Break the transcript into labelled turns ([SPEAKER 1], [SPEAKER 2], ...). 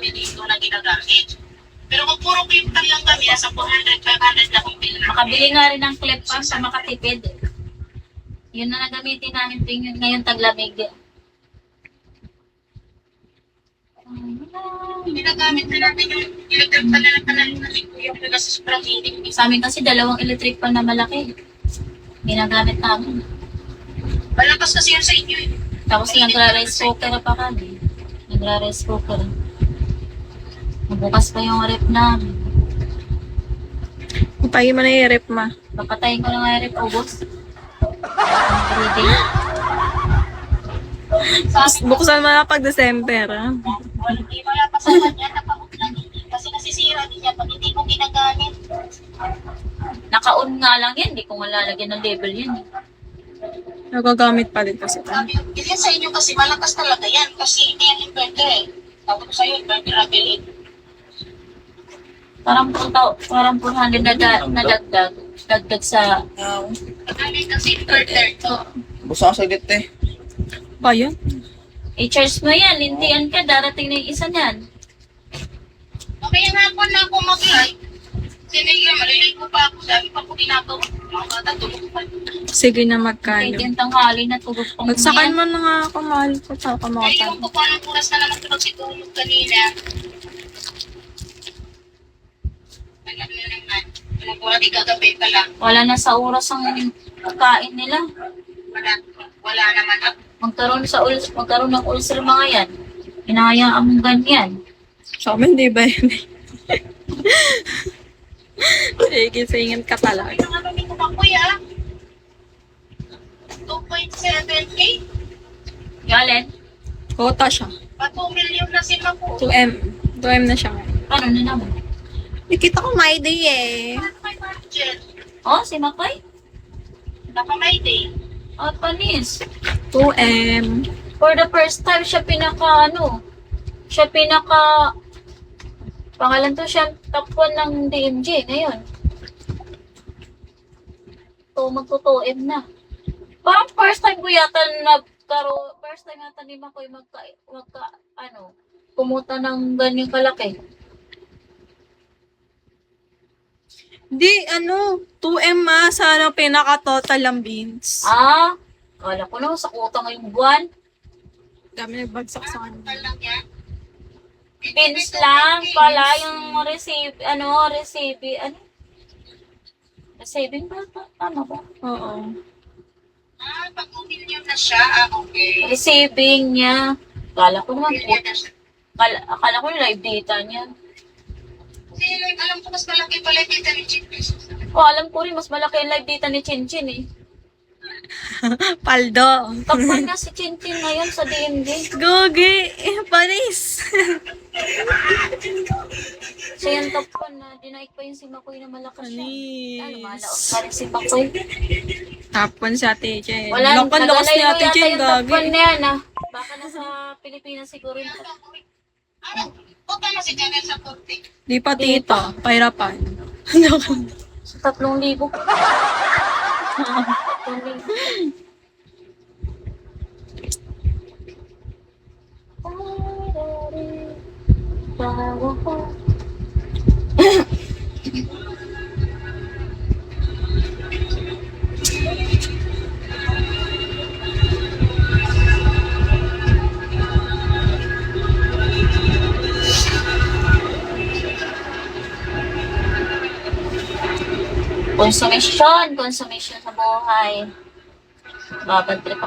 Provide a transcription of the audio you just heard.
[SPEAKER 1] kami dito na ginagamit. Pero kung puro clip lang kami, nasa 400, 500 na kung bilhin.
[SPEAKER 2] Makabili nga rin ng clip pa sa makatipid. Yun na nagamitin namin tuwing ngayon taglamig.
[SPEAKER 1] Ginagamit na natin yung electric pan na panalo na yung kasi sobrang init.
[SPEAKER 2] Sa amin kasi 2 electric pan na malaki. Ginagamit namin.
[SPEAKER 1] Malakas kasi yun sa inyo eh.
[SPEAKER 2] Tapos nagra-rice cooker pa kami. Nagra-rice cooker. Nabukas pa yung rep namin.
[SPEAKER 3] Patayin mo na yung rep, ma.
[SPEAKER 2] Papatayin ko na nga yung rep, ubos. 3 days.
[SPEAKER 3] Buksan mo na pag December, ha?
[SPEAKER 1] Hindi mo lang pasaman yan, nakaut lang yun. Kasi nasisira din yan pag hindi mo ginagamit.
[SPEAKER 2] Naka-on nga lang yan. Hindi ko malalagyan ng label yan.
[SPEAKER 3] Nagagamit pa din kasi.
[SPEAKER 1] Sabi, yan sa inyo kasi malakas talaga yan. Kasi hindi yan inverter eh. Tawag ko sa'yo, inverter ability.
[SPEAKER 2] Parang 400 na dagdag sa...
[SPEAKER 1] Magaling kasi inverter to.
[SPEAKER 4] Busa ka saglit eh.
[SPEAKER 3] Ba yun?
[SPEAKER 2] I-charge mo yan. Lintian ka. Darating na yung isa niyan.
[SPEAKER 1] Mamaya nga po na ako mag-live. Sinigyan, maliligo pa ako. Sabi pa po ginagawa. Mga bata, tulog pa.
[SPEAKER 3] Sige na magkano.
[SPEAKER 2] Kahit yung tanghali na tulog pang
[SPEAKER 3] Magsakan mo na nga ako, mahal ko. Tsaka mga
[SPEAKER 1] Ay, yung po pa ng oras na naman tulog si tulog kanina. Alam na naman. Alam ko, di gagabi pa lang.
[SPEAKER 2] Wala na sa oras ang kain nila.
[SPEAKER 1] Wala naman ako.
[SPEAKER 2] Magkaroon ng ulcer mga yan. Hinahayaan mong ganyan.
[SPEAKER 3] Sa amin, di ba yun? Sige, singin ka talaga.
[SPEAKER 1] Ito nga ba may kumang kuya? 2.7K?
[SPEAKER 2] Galen?
[SPEAKER 3] Kota siya.
[SPEAKER 1] Pa 2 million na sila po.
[SPEAKER 3] 2M. 2M na siya.
[SPEAKER 2] Ano na naman?
[SPEAKER 3] Nakita ko my day eh.
[SPEAKER 1] Ano kay Margel?
[SPEAKER 2] Oh, si Makoy?
[SPEAKER 1] Naka may day.
[SPEAKER 2] Oh, panis.
[SPEAKER 3] 2M.
[SPEAKER 2] For the first time, siya pangalan to siya, top 1 ng DMJ ngayon. So, magto-2M na. Parang first time ko yata first time yata ni Makoy pumunta ng ganyang kalaki.
[SPEAKER 3] Di, 2M sa pinaka-total ng beans.
[SPEAKER 2] Ah, kala ko na, sa kuta ngayong buwan.
[SPEAKER 3] Dami nagbagsak sa
[SPEAKER 1] Ano
[SPEAKER 3] kanila.
[SPEAKER 1] lang yan?
[SPEAKER 2] Pins lang pala yung receiving ba? Tama ba?
[SPEAKER 3] Oo.
[SPEAKER 1] Pag 2 million na siya, okay.
[SPEAKER 2] Receiving niya. Kala ko naman,
[SPEAKER 1] Million na siya.
[SPEAKER 2] akala ko live data niya.
[SPEAKER 1] Kasi alam ko mas malaki pala yung data ni Chick Pesos.
[SPEAKER 2] Alam ko rin, mas malaki yung live data ni Chinchin eh.
[SPEAKER 3] Paldo.
[SPEAKER 2] Top 1 nga si Chinchin ngayon sa DMJ.
[SPEAKER 3] Gogi. Panis.
[SPEAKER 2] Siya yung top 1 na dinaik pa yung si Makoy na malakas siya.
[SPEAKER 3] Panis.
[SPEAKER 2] Malaos pa rin si Makoy.
[SPEAKER 3] Tapon si Ate Jen.
[SPEAKER 2] Wala,
[SPEAKER 3] Lakas ni Ate
[SPEAKER 2] yata
[SPEAKER 3] Jen,
[SPEAKER 2] yung top 1
[SPEAKER 3] gagi.
[SPEAKER 2] na yan ah. Baka nasa Pilipinas siguro yun.
[SPEAKER 1] Punta na si Janelle sa Corte.
[SPEAKER 3] Di pa tita. Pahirapan.
[SPEAKER 2] Sa 3,000. 3,000. Consumption sa buhay. Babad trip